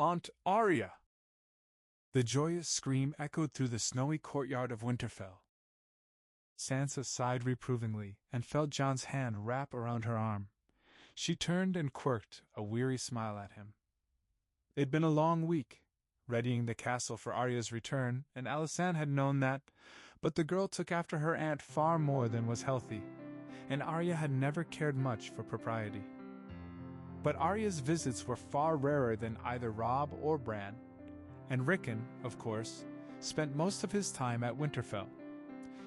Aunt Arya! The joyous scream echoed through the snowy courtyard of Winterfell. Sansa sighed reprovingly and felt Jon's hand wrap around her arm. She turned and quirked a weary smile at him. It'd been a long week, readying the castle for Arya's return, and Alysanne had known that, but the girl took after her aunt far more than was healthy, and Arya had never cared much for propriety. But Arya's visits were far rarer than either Robb or Bran, and Rickon, of course, spent most of his time at Winterfell.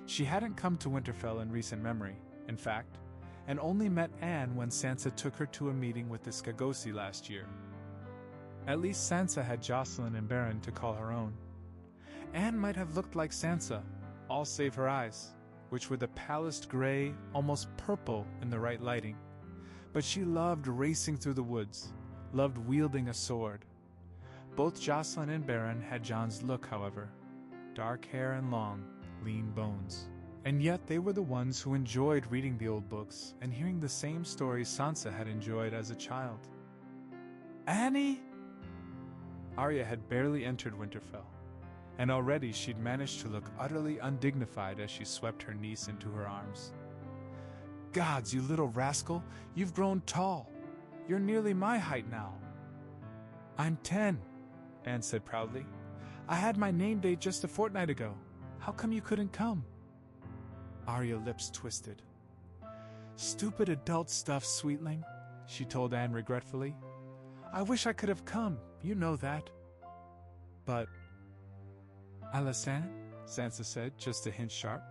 She hadn't come to Winterfell in recent memory, in fact, and only met Anne when Sansa took her to a meeting with the Skagosi last year. At least Sansa had Jocelyn and Beren to call her own. Anne might have looked like Sansa, all save her eyes, which were the palest gray, almost purple in the right lighting. But she loved racing through the woods, loved wielding a sword. Both Jocelyn and Beren had Jon's look, however. Dark hair and long, lean bones. And yet they were the ones who enjoyed reading the old books and hearing the same stories Sansa had enjoyed as a child. Annie! Arya had barely entered Winterfell, and already she'd managed to look utterly undignified as she swept her niece into her arms. Gods, you little rascal, you've grown tall. You're nearly my height now. I'm 10, Anne said proudly. I had my name day just a fortnight ago. How come you couldn't come? Arya's lips twisted. Stupid adult stuff, sweetling, she told Anne regretfully. I wish I could have come, you know that. But... Alysanne? Sansa said, just a hint sharp.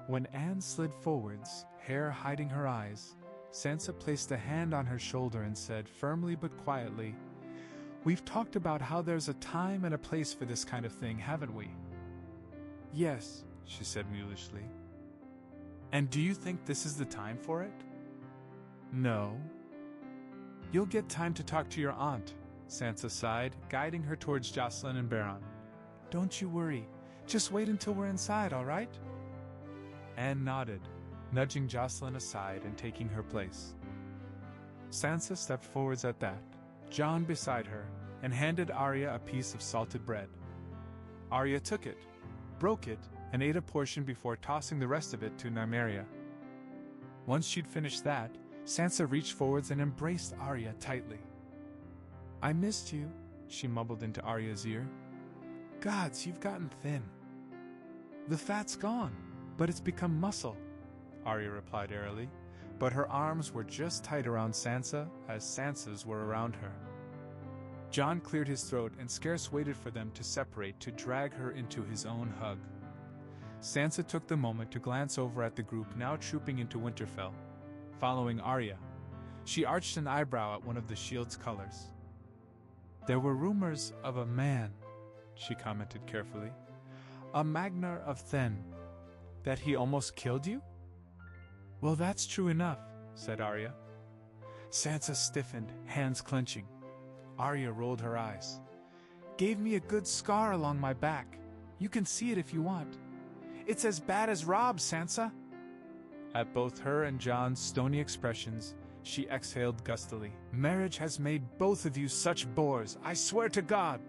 When Anne slid forwards, hair hiding her eyes, Sansa placed a hand on her shoulder and said firmly but quietly, We've talked about how there's a time and a place for this kind of thing, haven't we? Yes, she said mulishly. And do you think this is the time for it? No. You'll get time to talk to your aunt, Sansa sighed, guiding her towards Jocelyn and Beren. Don't you worry, just wait until we're inside, all right? Anne nodded, nudging Jocelyn aside and taking her place. Sansa stepped forwards at that, Jon beside her, and handed Arya a piece of salted bread. Arya took it, broke it, and ate a portion before tossing the rest of it to Nymeria. Once she'd finished that, Sansa reached forwards and embraced Arya tightly. I missed you, she mumbled into Arya's ear. Gods, you've gotten thin. The fat's gone, but it's become muscle, Arya replied airily, but her arms were just tight around Sansa as Sansa's were around her. Jon cleared his throat and scarce waited for them to separate to drag her into his own hug. Sansa took the moment to glance over at the group now trooping into Winterfell. Following Arya, she arched an eyebrow at one of the shield's colors. There were rumors of a man, she commented carefully. A Magnar of Thenn. That he almost killed you? Well, that's true enough, said Arya. Sansa stiffened, hands clenching. Arya rolled her eyes. Gave me a good scar along my back. You can see it if you want. It's as bad as Robb, Sansa. At both her and Jon's stony expressions, she exhaled gustily. Marriage has made both of you such bores, I swear to God.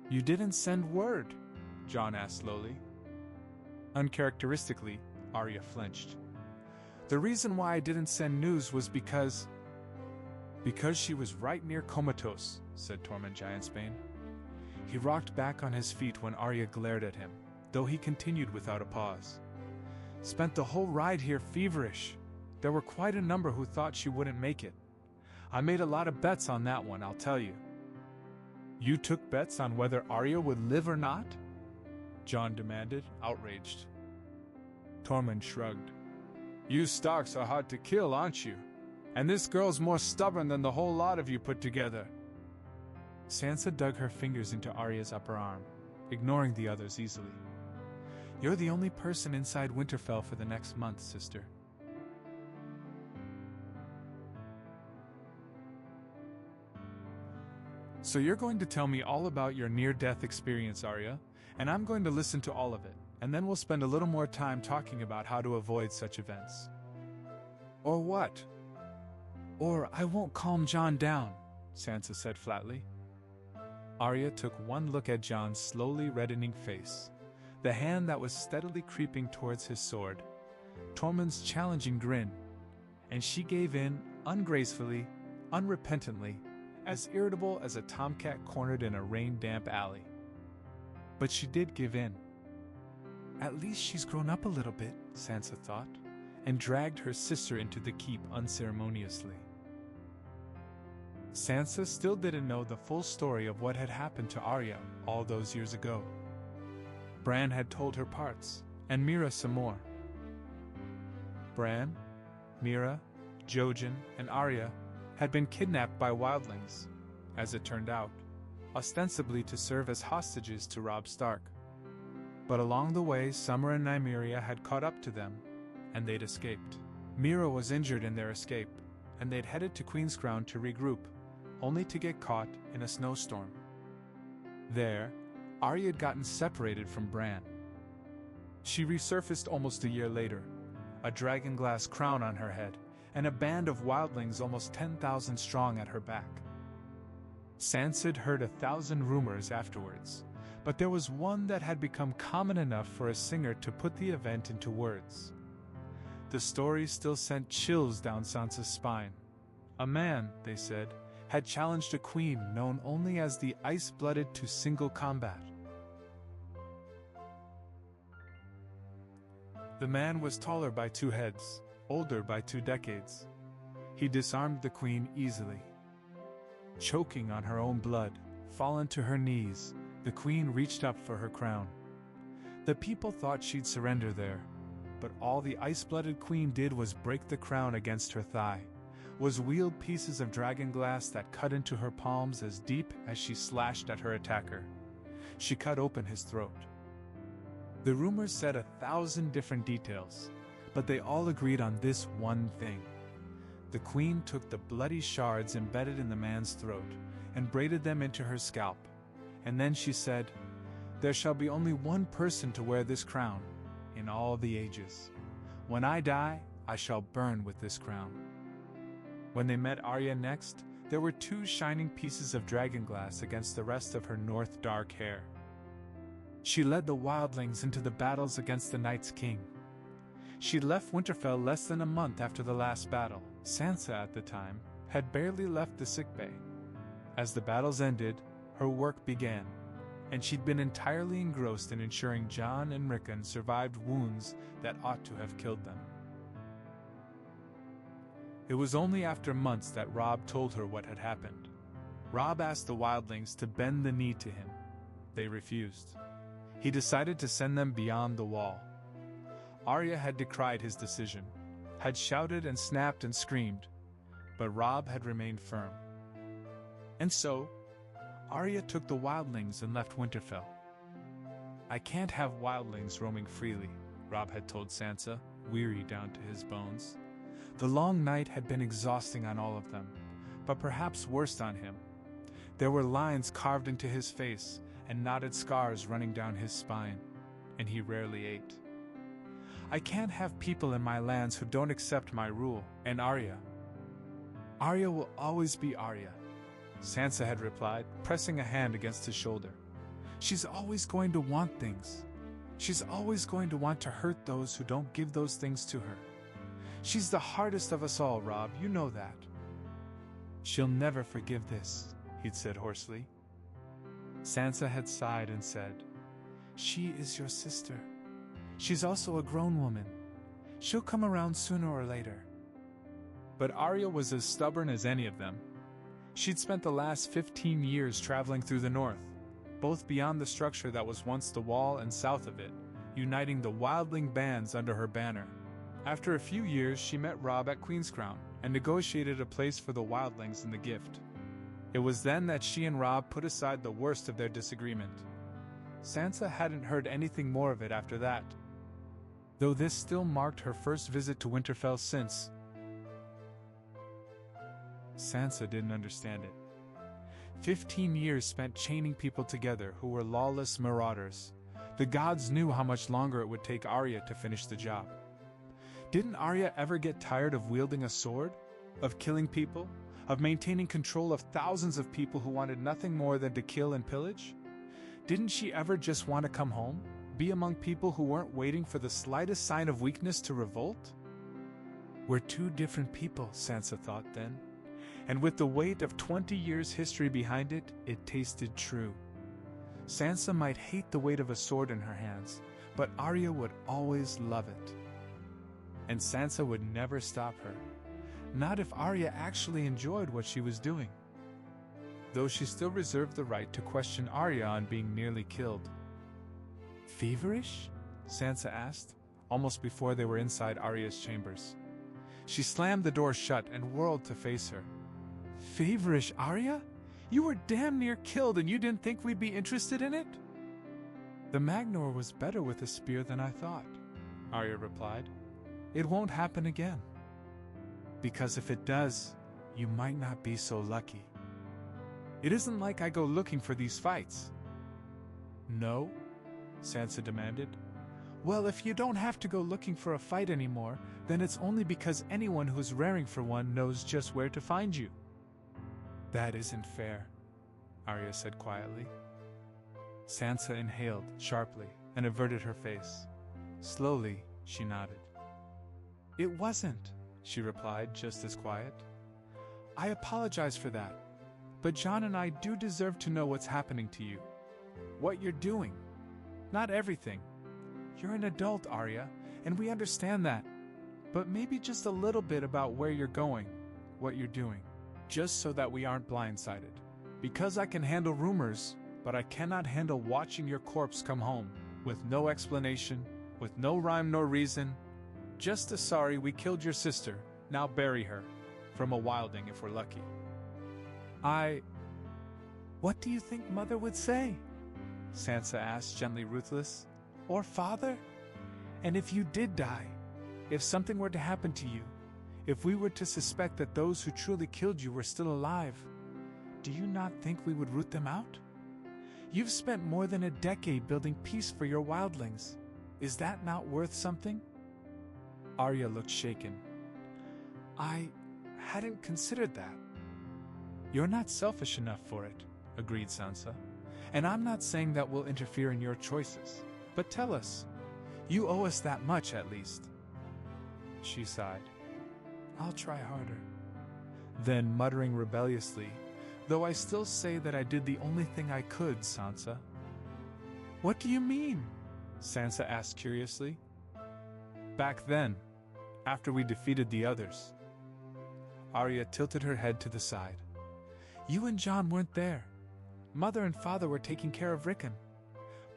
You didn't send word? Jon asked slowly. Uncharacteristically, Arya flinched. The reason why I didn't send news was because she was right near comatose, said Tormund Giantsbane. He rocked back on his feet when Arya glared at him, though he continued without a pause. Spent the whole ride here feverish. There were quite a number who thought she wouldn't make it. I made a lot of bets on that one, I'll tell you. You took bets on whether Arya would live or not? Jon demanded, outraged. Tormund shrugged. You Starks are hard to kill, aren't you? And this girl's more stubborn than the whole lot of you put together. Sansa dug her fingers into Arya's upper arm, ignoring the others easily. You're the only person inside Winterfell for the next month, sister. So you're going to tell me all about your near-death experience, Arya, and I'm going to listen to all of it, and then we'll spend a little more time talking about how to avoid such events. Or what? Or I won't calm Jon down, Sansa said flatly. Arya took one look at Jon's slowly reddening face, the hand that was steadily creeping towards his sword, Tormund's challenging grin, and she gave in, ungracefully, unrepentantly, as irritable as a tomcat cornered in a rain-damp alley. But she did give in. At least she's grown up a little bit, Sansa thought, and dragged her sister into the keep unceremoniously. Sansa still didn't know the full story of what had happened to Arya all those years ago. Bran had told her parts, and Mira some more. Bran, Mira, Jojen, and Arya had been kidnapped by wildlings, as it turned out, ostensibly to serve as hostages to Robb Stark. But along the way, Summer and Nymeria had caught up to them, and they'd escaped. Mira was injured in their escape, and they'd headed to Queenscrown to regroup, only to get caught in a snowstorm. There, Arya had gotten separated from Bran. She resurfaced almost a year later, a dragonglass crown on her head, and a band of wildlings almost 10,000 strong at her back. Sansa'd heard 1,000 rumors afterwards, but there was one that had become common enough for a singer to put the event into words. The story still sent chills down Sansa's spine. A man, they said, had challenged a queen known only as the Ice-Blooded to single combat. The man was taller by 2 heads, older by 2 decades. He disarmed the queen easily. Choking on her own blood, fallen to her knees, the queen reached up for her crown. The people thought she'd surrender there, but all the ice-blooded queen did was break the crown against her thigh, was wield pieces of dragonglass that cut into her palms as deep as she slashed at her attacker. She cut open his throat. The rumors said 1,000 different details, but they all agreed on this one thing. The queen took the bloody shards embedded in the man's throat and braided them into her scalp, and then she said, "There shall be only one person to wear this crown, in all the ages. When I die, I shall burn with this crown." When they met Arya next, there were 2 shining pieces of dragonglass against the rest of her north dark hair. She led the wildlings into the battles against the Night's King. She'd left Winterfell less than a month after the last battle. Sansa, at the time, had barely left the sickbay. As the battles ended, her work began, and she'd been entirely engrossed in ensuring Jon and Rickon survived wounds that ought to have killed them. It was only after months that Robb told her what had happened. Robb asked the wildlings to bend the knee to him. They refused. He decided to send them beyond the wall. Arya had decried his decision, had shouted and snapped and screamed, but Robb had remained firm. And so, Arya took the wildlings and left Winterfell. "I can't have wildlings roaming freely," Robb had told Sansa, weary down to his bones. The long night had been exhausting on all of them, but perhaps worst on him. There were lines carved into his face and knotted scars running down his spine, and he rarely ate. "I can't have people in my lands who don't accept my rule, and Arya will always be Arya," Sansa had replied, pressing a hand against his shoulder. "She's always going to want things. She's always going to want to hurt those who don't give those things to her. She's the hardest of us all, Robb, you know that." "She'll never forgive this," he'd said hoarsely. Sansa had sighed and said, "She is your sister. She's also a grown woman. She'll come around sooner or later." But Arya was as stubborn as any of them. She'd spent the last 15 years traveling through the north, both beyond the structure that was once the wall and south of it, uniting the wildling bands under her banner. After a few years, she met Robb at Queenscrown and negotiated a place for the wildlings in the gift. It was then that she and Robb put aside the worst of their disagreement. Sansa hadn't heard anything more of it after that, though this still marked her first visit to Winterfell since. Sansa didn't understand it. 15 years spent chaining people together who were lawless marauders. The gods knew how much longer it would take Arya to finish the job. Didn't Arya ever get tired of wielding a sword? Of killing people? Of maintaining control of thousands of people who wanted nothing more than to kill and pillage? Didn't she ever just want to come home? Be among people who weren't waiting for the slightest sign of weakness to revolt? We're two different people, Sansa thought then. And with the weight of 20 years' history behind it, it tasted true. Sansa might hate the weight of a sword in her hands, but Arya would always love it. And Sansa would never stop her. Not if Arya actually enjoyed what she was doing. Though she still reserved the right to question Arya on being nearly killed. Feverish? Sansa asked, almost before they were inside Arya's chambers. She slammed the door shut and whirled to face her. Feverish, Arya? You were damn near killed and you didn't think we'd be interested in it? The Magnor was better with a spear than I thought, Arya replied. It won't happen again. Because if it does, you might not be so lucky. It isn't like I go looking for these fights. No? Sansa demanded. Well, if you don't have to go looking for a fight anymore, then it's only because anyone who's raring for one knows just where to find you. That isn't fair, Arya said quietly. Sansa inhaled sharply and averted her face. Slowly, she nodded. It wasn't, she replied, just as quiet. I apologize for that, but Jon and I do deserve to know what's happening to you. What you're doing. Not everything. You're an adult, Arya, and we understand that. But maybe just a little bit about where you're going, what you're doing. Just so that we aren't blindsided. Because I can handle rumors, but I cannot handle watching your corpse come home, with no explanation, with no rhyme nor reason. Just a sorry we killed your sister, now bury her, from a wilding if we're lucky. What do you think Mother would say? Sansa asked, gently ruthless. Or Father? And if you did die, if something were to happen to you, if we were to suspect that those who truly killed you were still alive, do you not think we would root them out? You've spent more than a decade building peace for your wildlings. Is that not worth something? Arya looked shaken. I hadn't considered that. You're not selfish enough for it, agreed Sansa. And I'm not saying that we'll interfere in your choices. But tell us, you owe us that much at least. She sighed. I'll try harder. Then, muttering rebelliously, though I still say that I did the only thing I could, Sansa. What do you mean? Sansa asked curiously. Back then, after we defeated the others. Arya tilted her head to the side. You and Jon weren't there. Mother and Father were taking care of Rickon.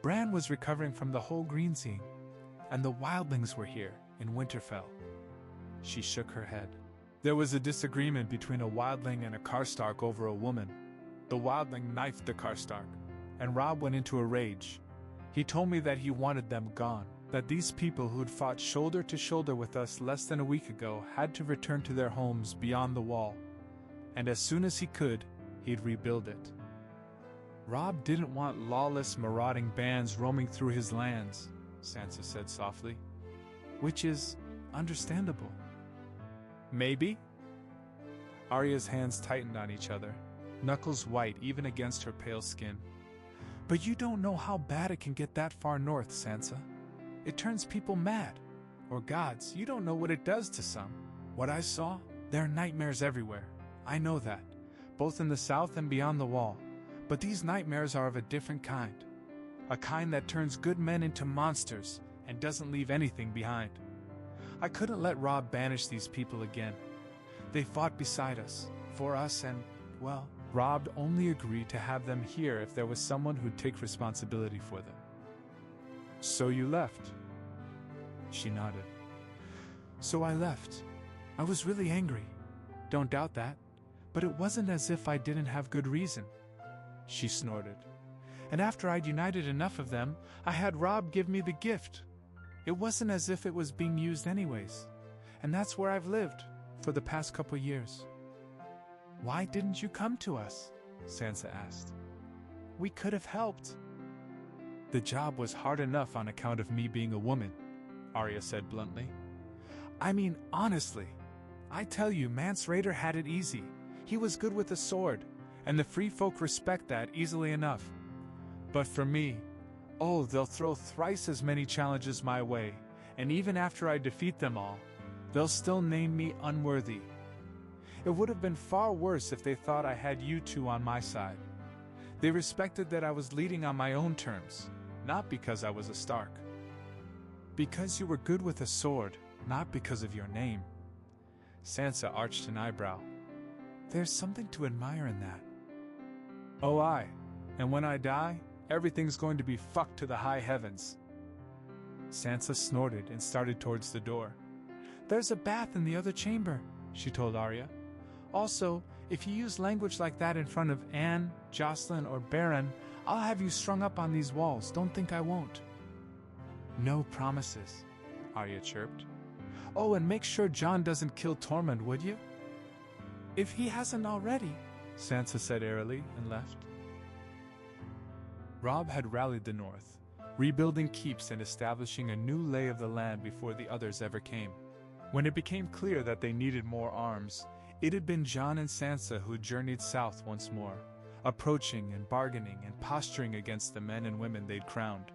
Bran was recovering from the whole green scene, and the wildlings were here in Winterfell. She shook her head. There was a disagreement between a wildling and a Karstark over a woman. The wildling knifed the Karstark, and Robb went into a rage. He told me that he wanted them gone, that these people who'd fought shoulder to shoulder with us less than a week ago had to return to their homes beyond the wall, and as soon as he could, he'd rebuild it. Robb didn't want lawless, marauding bands roaming through his lands, Sansa said softly, which is understandable. Maybe? Arya's hands tightened on each other, knuckles white even against her pale skin. But you don't know how bad it can get that far north, Sansa. It turns people mad. Or gods, you don't know what it does to some. What I saw, there are nightmares everywhere. I know that, both in the south and beyond the wall. But these nightmares are of a different kind. A kind that turns good men into monsters and doesn't leave anything behind. I couldn't let Robb banish these people again. They fought beside us, for us, and, well, Robb only agreed to have them here if there was someone who'd take responsibility for them. So you left? She nodded. So I left. I was really angry. Don't doubt that. But it wasn't as if I didn't have good reason. She snorted. And after I'd united enough of them, I had Robb give me the gift. It wasn't as if it was being used anyways. And that's where I've lived for the past couple years. Why didn't you come to us? Sansa asked. We could have helped. The job was hard enough on account of me being a woman, Arya said bluntly. I mean, honestly, I tell you, Mance Rayder had it easy. He was good with a sword, and the free folk respect that easily enough. But for me, oh, they'll throw thrice as many challenges my way, and even after I defeat them all, they'll still name me unworthy. It would have been far worse if they thought I had you two on my side. They respected that I was leading on my own terms, not because I was a Stark. Because you were good with a sword, not because of your name. Sansa arched an eyebrow. There's something to admire in that. Oh, aye, and when I die, everything's going to be fucked to the high heavens. Sansa snorted and started towards the door. There's a bath in the other chamber, she told Arya. Also, if you use language like that in front of Anne, Jocelyn, or Baron, I'll have you strung up on these walls. Don't think I won't. No promises, Arya chirped. Oh, and make sure Jon doesn't kill Tormund, would you? If he hasn't already, Sansa said airily and left. Robb had rallied the north, rebuilding keeps and establishing a new lay of the land before the others ever came. When it became clear that they needed more arms, it had been Jon and Sansa who journeyed south once more, approaching and bargaining and posturing against the men and women they'd crowned,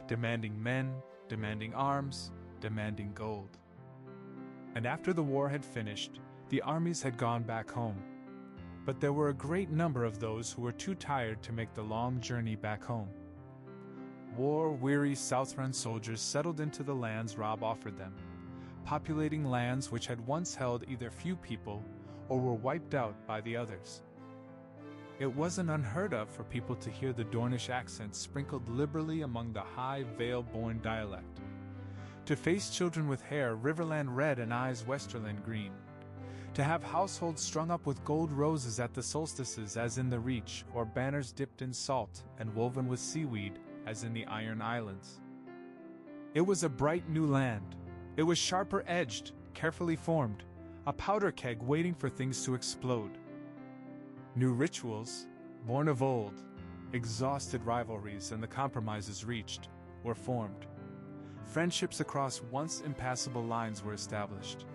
demanding men, demanding arms, demanding gold. And after the war had finished, the armies had gone back home. But there were a great number of those who were too tired to make the long journey back home. War-weary Southron soldiers settled into the lands Robb offered them, populating lands which had once held either few people or were wiped out by the others. It wasn't unheard of for people to hear the Dornish accent sprinkled liberally among the high Vale-born dialect, to face children with hair Riverland red and eyes Westerland green, to have households strung up with gold roses at the solstices as in the Reach, or banners dipped in salt and woven with seaweed as in the Iron Islands. It was a bright new land. It was sharper-edged, carefully formed, a powder keg waiting for things to explode. New rituals, born of old, exhausted rivalries and the compromises reached, were formed. Friendships across once impassable lines were established.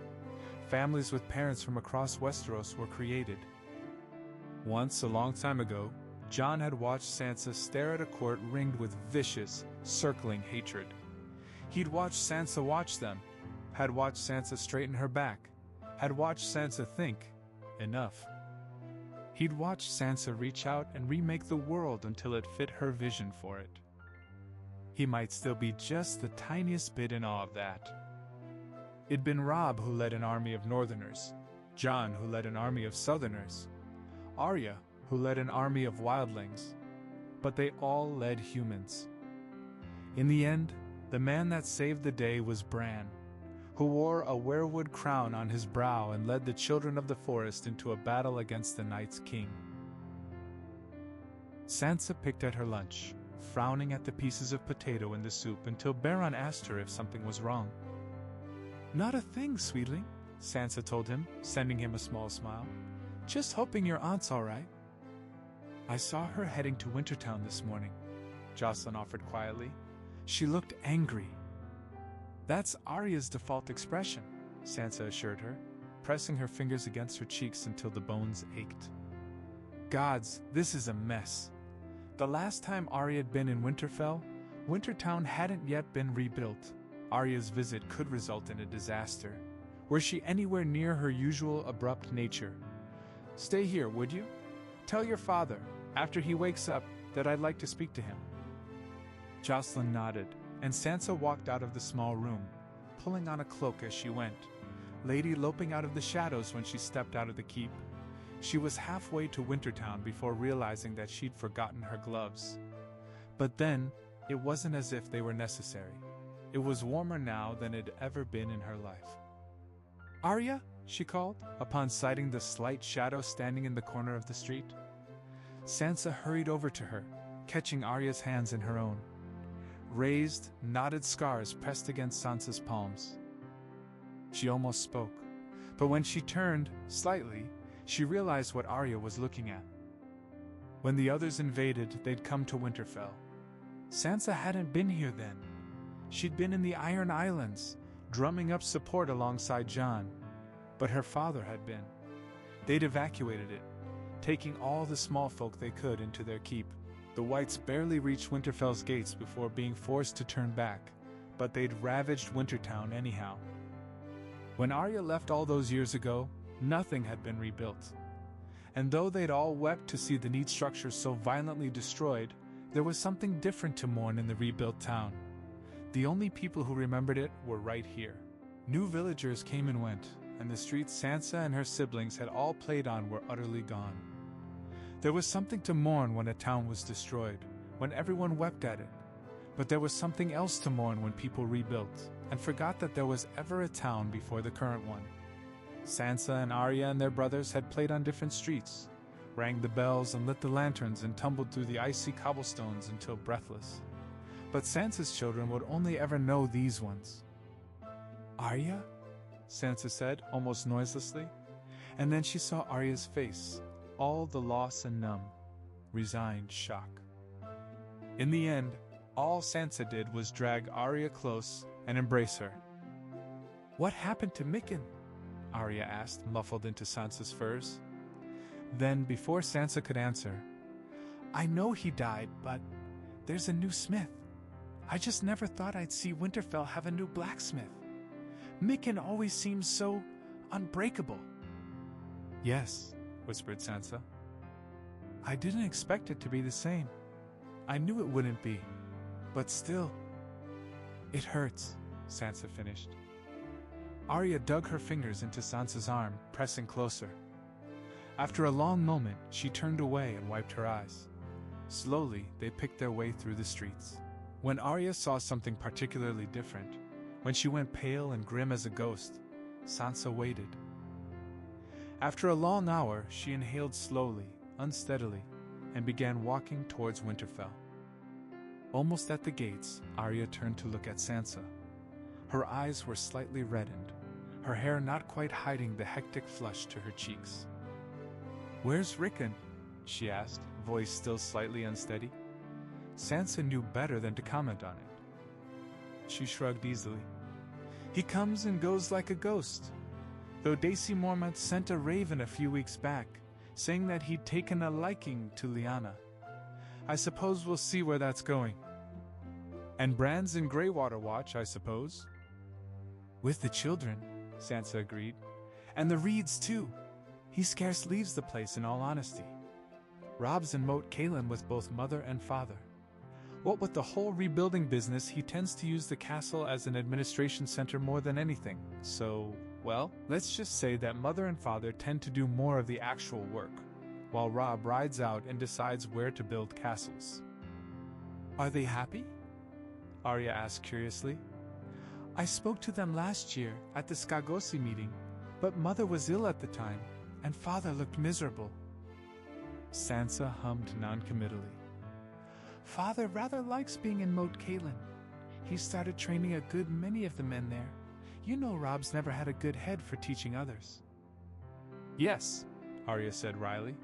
Families with parents from across Westeros were created. Once, a long time ago, Jon had watched Sansa stare at a court ringed with vicious, circling hatred. He'd watched Sansa watch them, had watched Sansa straighten her back, had watched Sansa think, enough. He'd watched Sansa reach out and remake the world until it fit her vision for it. He might still be just the tiniest bit in awe of that. It'd been Robb who led an army of Northerners, Jon who led an army of Southerners, Arya who led an army of wildlings, but they all led humans. In the end, the man that saved the day was Bran, who wore a weirwood crown on his brow and led the children of the forest into a battle against the Night's King. Sansa picked at her lunch, frowning at the pieces of potato in the soup until Baron asked her if something was wrong. Not a thing, sweetling, Sansa told him, sending him a small smile. Just hoping your aunt's all right. I saw her heading to Wintertown this morning, Jocelyn offered quietly. She looked angry. That's Arya's default expression, Sansa assured her, pressing her fingers against her cheeks until the bones ached. Gods, this is a mess. The last time Arya had been in Winterfell, Wintertown hadn't yet been rebuilt. Arya's visit could result in a disaster. Were she anywhere near her usual abrupt nature? Stay here, would you? Tell your father, after he wakes up, that I'd like to speak to him. Jocelyn nodded, and Sansa walked out of the small room, pulling on a cloak as she went, Lady loping out of the shadows when she stepped out of the keep. She was halfway to Wintertown before realizing that she'd forgotten her gloves. But then, it wasn't as if they were necessary. It was warmer now than it had ever been in her life. Arya, she called, upon sighting the slight shadow standing in the corner of the street. Sansa hurried over to her, catching Arya's hands in her own. Raised, knotted scars pressed against Sansa's palms. She almost spoke, but when she turned, slightly, she realized what Arya was looking at. When the others invaded, they'd come to Winterfell. Sansa hadn't been here then. She'd been in the Iron Islands, drumming up support alongside Jon, but her father had been. They'd evacuated it, taking all the small folk they could into their keep. The Whites barely reached Winterfell's gates before being forced to turn back, but they'd ravaged Wintertown anyhow. When Arya left all those years ago, nothing had been rebuilt. And though they'd all wept to see the neat structure so violently destroyed, there was something different to mourn in the rebuilt town. The only people who remembered it were right here. New villagers came and went, and the streets Sansa and her siblings had all played on were utterly gone. There was something to mourn when a town was destroyed, when everyone wept at it. But there was something else to mourn when people rebuilt, and forgot that there was ever a town before the current one. Sansa and Arya and their brothers had played on different streets, rang the bells and lit the lanterns and tumbled through the icy cobblestones until breathless. But Sansa's children would only ever know these ones. "Arya?" Sansa said, almost noiselessly, and then she saw Arya's face, all the loss and numb, resigned shock. In the end, all Sansa did was drag Arya close and embrace her. "What happened to Mikken?" Arya asked, muffled into Sansa's furs. Then, before Sansa could answer, "I know he died, but there's a new smith. I just never thought I'd see Winterfell have a new blacksmith. Mikken always seems so unbreakable." "Yes," whispered Sansa. "I didn't expect it to be the same. I knew it wouldn't be. But still, it hurts," Sansa finished. Arya dug her fingers into Sansa's arm, pressing closer. After a long moment, she turned away and wiped her eyes. Slowly, they picked their way through the streets. When Arya saw something particularly different, when she went pale and grim as a ghost, Sansa waited. After a long hour, she inhaled slowly, unsteadily, and began walking towards Winterfell. Almost at the gates, Arya turned to look at Sansa. Her eyes were slightly reddened, her hair not quite hiding the hectic flush to her cheeks. "Where's Rickon?" she asked, voice still slightly unsteady. Sansa knew better than to comment on it. She shrugged easily. "He comes and goes like a ghost. Though Daisy Mormont sent a raven a few weeks back, saying that he'd taken a liking to Lyanna. I suppose we'll see where that's going. And Bran's in Greywater Watch, I suppose?" "With the children," Sansa agreed. "And the Reeds, too. He scarce leaves the place, in all honesty. Robb's in Moat Cailin with both mother and father. What with the whole rebuilding business, he tends to use the castle as an administration center more than anything, so, well, let's just say that mother and father tend to do more of the actual work, while Robb rides out and decides where to build castles." "Are they happy?" Arya asked curiously. "I spoke to them last year at the Skagosi meeting, but mother was ill at the time, and father looked miserable." Sansa hummed noncommittally. "Father rather likes being in Moat Cailin. He started training a good many of the men there. You know Robb's never had a good head for teaching others." "Yes," Arya said wryly.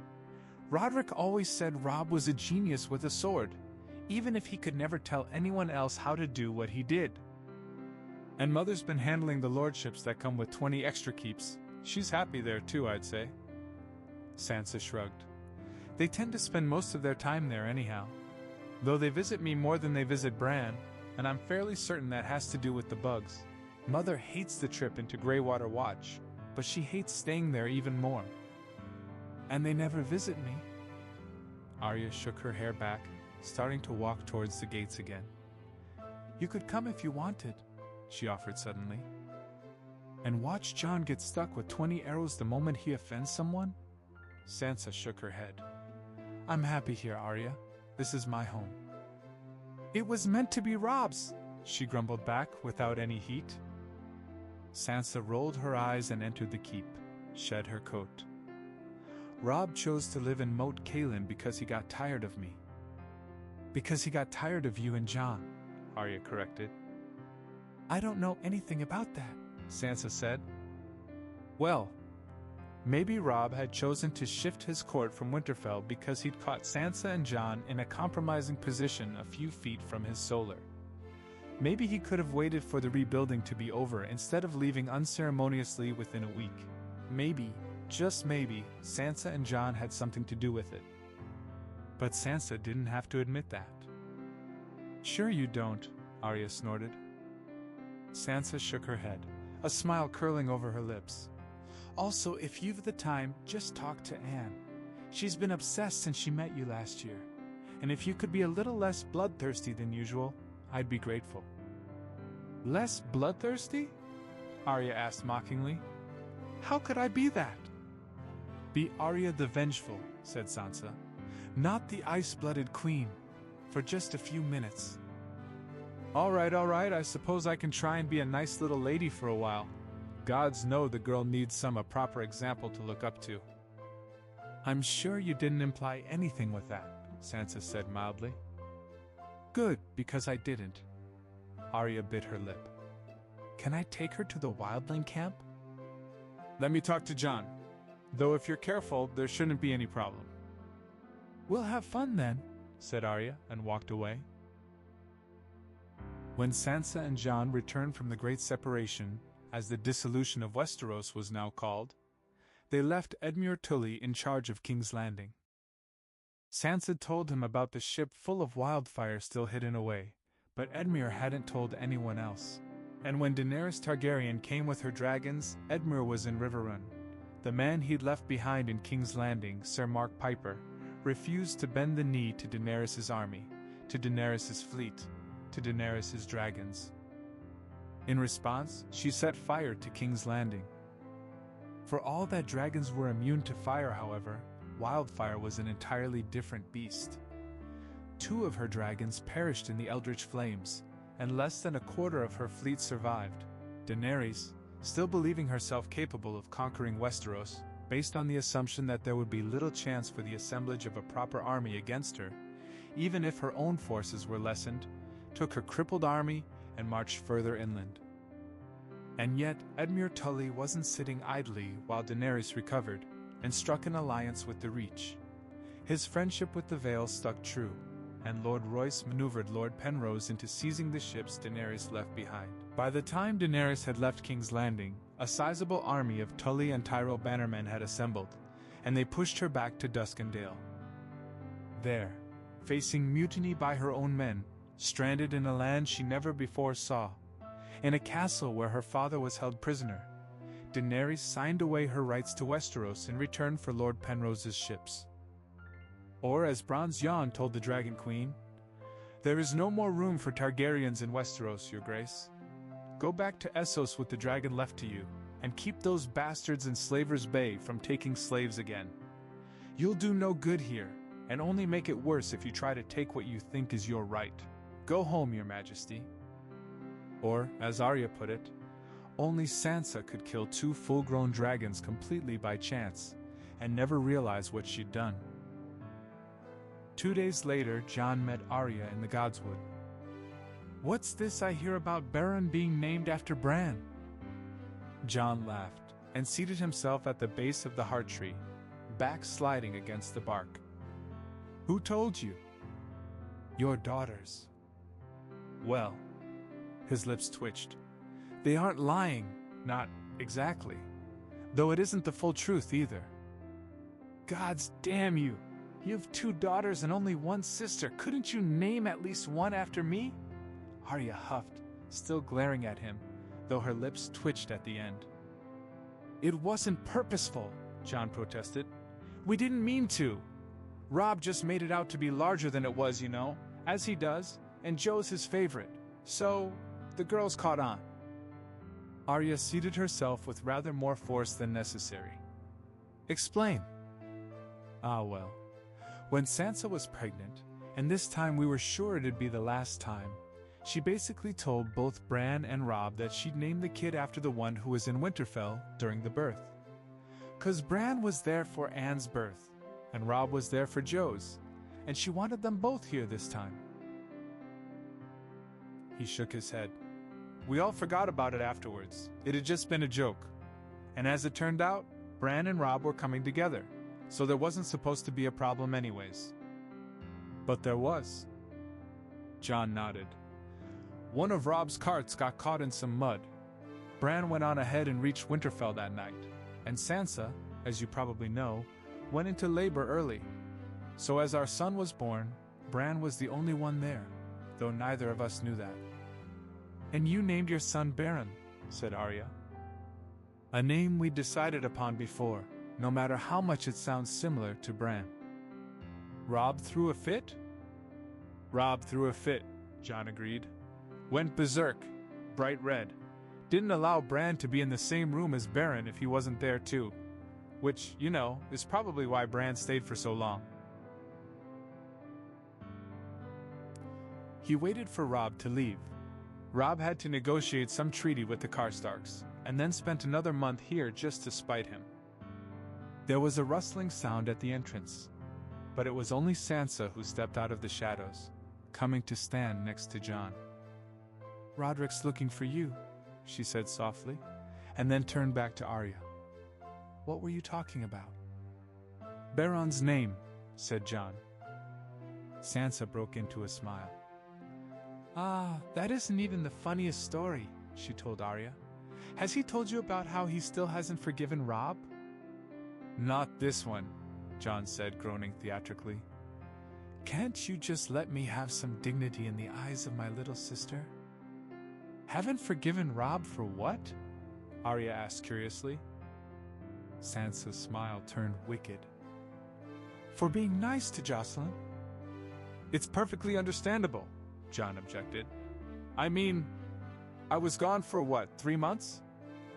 "Roderick always said Robb was a genius with a sword, even if he could never tell anyone else how to do what he did. And Mother's been handling the lordships that come with 20 extra keeps. She's happy there too, I'd say." Sansa shrugged. "They tend to spend most of their time there anyhow. Though they visit me more than they visit Bran, and I'm fairly certain that has to do with the bugs. Mother hates the trip into Greywater Watch, but she hates staying there even more." "And they never visit me?" Arya shook her hair back, starting to walk towards the gates again. "You could come if you wanted," she offered suddenly. "And watch Jon get stuck with 20 arrows the moment he offends someone?" Sansa shook her head. "I'm happy here, Arya. This is my home." "It was meant to be Robb's," she grumbled back without any heat. Sansa rolled her eyes and entered the keep, shed her coat. "Robb chose to live in Moat Cailin because he got tired of me." "Because he got tired of you and Jon," Arya corrected. "I don't know anything about that," Sansa said. "Well, maybe Robb had chosen to shift his court from Winterfell because he'd caught Sansa and Jon in a compromising position a few feet from his solar. Maybe he could have waited for the rebuilding to be over instead of leaving unceremoniously within a week. Maybe, just maybe, Sansa and Jon had something to do with it. But Sansa didn't have to admit that. Sure you don't, Arya snorted. Sansa shook her head, a smile curling over her lips. Also, if you've the time, just talk to Anne. She's been obsessed since she met you last year. And if you could be a little less bloodthirsty than usual, I'd be grateful. Less bloodthirsty? Arya asked mockingly. How could I be that? Be Arya the Vengeful, said Sansa. Not the ice-blooded queen. For just a few minutes. All right, I suppose I can try and be a nice little lady for a while. Gods know the girl needs a proper example to look up to. I'm sure you didn't imply anything with that, Sansa said mildly. Good, because I didn't. Arya bit her lip. Can I take her to the wildling camp? Let me talk to Jon. Though if you're careful, there shouldn't be any problem. We'll have fun then, said Arya, and walked away. When Sansa and Jon returned from the Great Separation, as the dissolution of Westeros was now called, they left Edmure Tully in charge of King's Landing. Sansa told him about the ship full of wildfire still hidden away, but Edmure hadn't told anyone else. And when Daenerys Targaryen came with her dragons, Edmure was in Riverrun. The man he'd left behind in King's Landing, Sir Mark Piper, refused to bend the knee to Daenerys' army, to Daenerys' fleet, to Daenerys' dragons. In response, she set fire to King's Landing. For all that dragons were immune to fire, however, wildfire was an entirely different beast. 2 of her dragons perished in the eldritch flames, and less than a quarter of her fleet survived. Daenerys, still believing herself capable of conquering Westeros, based on the assumption that there would be little chance for the assemblage of a proper army against her, even if her own forces were lessened, took her crippled army and marched further inland. And yet, Edmure Tully wasn't sitting idly while Daenerys recovered, and struck an alliance with the Reach. His friendship with the Vale stuck true, and Lord Royce maneuvered Lord Penrose into seizing the ships Daenerys left behind. By the time Daenerys had left King's Landing, a sizable army of Tully and Tyrell bannermen had assembled, and they pushed her back to Duskendale. There, facing mutiny by her own men, stranded in a land she never before saw, in a castle where her father was held prisoner, Daenerys signed away her rights to Westeros in return for Lord Penrose's ships. Or, as Bronze Jon told the Dragon Queen, "There is no more room for Targaryens in Westeros, Your Grace. Go back to Essos with the dragon left to you, and keep those bastards in Slaver's Bay from taking slaves again. You'll do no good here, and only make it worse if you try to take what you think is your right. Go home, Your Majesty." Or, as Arya put it, only Sansa could kill 2 full-grown dragons completely by chance, and never realize what she'd done. 2 days later, Jon met Arya in the Godswood. "What's this I hear about Beren being named after Bran?" Jon laughed, and seated himself at the base of the heart tree, back sliding against the bark. "Who told you?" "Your daughters." "Well," his lips twitched, "they aren't lying, not exactly. Though it isn't the full truth either." "Gods damn you! You have 2 daughters and only 1 sister. Couldn't you name at least one after me?" Arya huffed, still glaring at him, though her lips twitched at the end. "It wasn't purposeful," Jon protested. "We didn't mean to. Robb just made it out to be larger than it was, you know, as he does, and Joe's his favorite. So, the girls caught on." Arya seated herself with rather more force than necessary. "Explain." "Ah well. When Sansa was pregnant, and this time we were sure it'd be the last time, she basically told both Bran and Robb that she'd name the kid after the one who was in Winterfell during the birth. 'Cause Bran was there for Anne's birth, and Robb was there for Joe's, and she wanted them both here this time." He shook his head. "We all forgot about it afterwards. It had just been a joke. And as it turned out, Bran and Robb were coming together, so there wasn't supposed to be a problem anyways." "But there was." Jon nodded. "One of Robb's carts got caught in some mud. Bran went on ahead and reached Winterfell that night, and Sansa, as you probably know, went into labor early. So as our son was born, Bran was the only one there, though neither of us knew that. And you named your son Baron, said Arya. A name we decided upon before, no matter how much it sounds similar to Bran. Robb threw a fit? Robb threw a fit, Jon agreed. Went berserk, bright red. Didn't allow Bran to be in the same room as Baron if he wasn't there too. Which, you know, is probably why Bran stayed for so long. He waited for Robb to leave. Robb had to negotiate some treaty with the Karstarks, and then spent another month here just to spite him. There was a rustling sound at the entrance, but it was only Sansa who stepped out of the shadows, coming to stand next to Jon. "Roderick's looking for you," she said softly, and then turned back to Arya. "What were you talking about?" "Baron's name," said Jon. Sansa broke into a smile. "Ah, that isn't even the funniest story," she told Arya. "Has he told you about how he still hasn't forgiven Robb?" "Not this one," Jon said, groaning theatrically. "Can't you just let me have some dignity in the eyes of my little sister?" "Haven't forgiven Robb for what?" Arya asked curiously. Sansa's smile turned wicked. "For being nice to Jocelyn." "It's perfectly understandable," Jon objected. "I mean, I was gone for what, 3 months?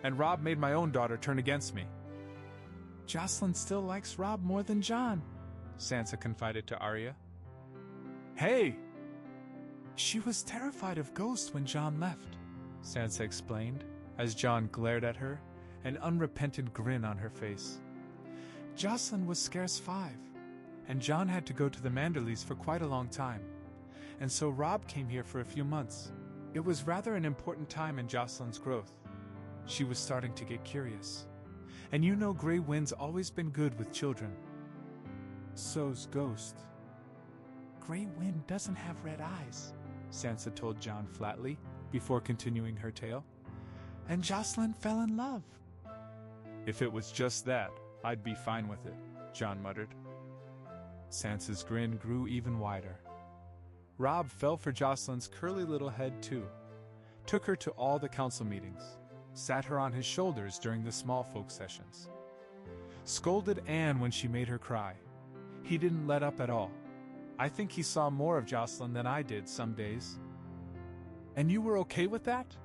And Robb made my own daughter turn against me." "Jocelyn still likes Robb more than Jon," Sansa confided to Arya. "Hey!" "She was terrified of ghosts when Jon left," Sansa explained, as Jon glared at her, an unrepentant grin on her face. "Jocelyn was scarce 5, and Jon had to go to the Manderleys for quite a long time, and so Robb came here for a few months. It was rather an important time in Jocelyn's growth. She was starting to get curious. And you know Grey Wind's always been good with children. So's Ghost." "Grey Wind doesn't have red eyes," Sansa told Jon flatly, before continuing her tale. "And Jocelyn fell in love." "If it was just that, I'd be fine with it," Jon muttered. Sansa's grin grew even wider. Robb fell for Jocelyn's curly little head too. Took her to all the council meetings. Sat her on his shoulders during the small folk sessions. Scolded Anne when she made her cry. He didn't let up at all. I think he saw more of Jocelyn than I did some days. "And you were okay with that?"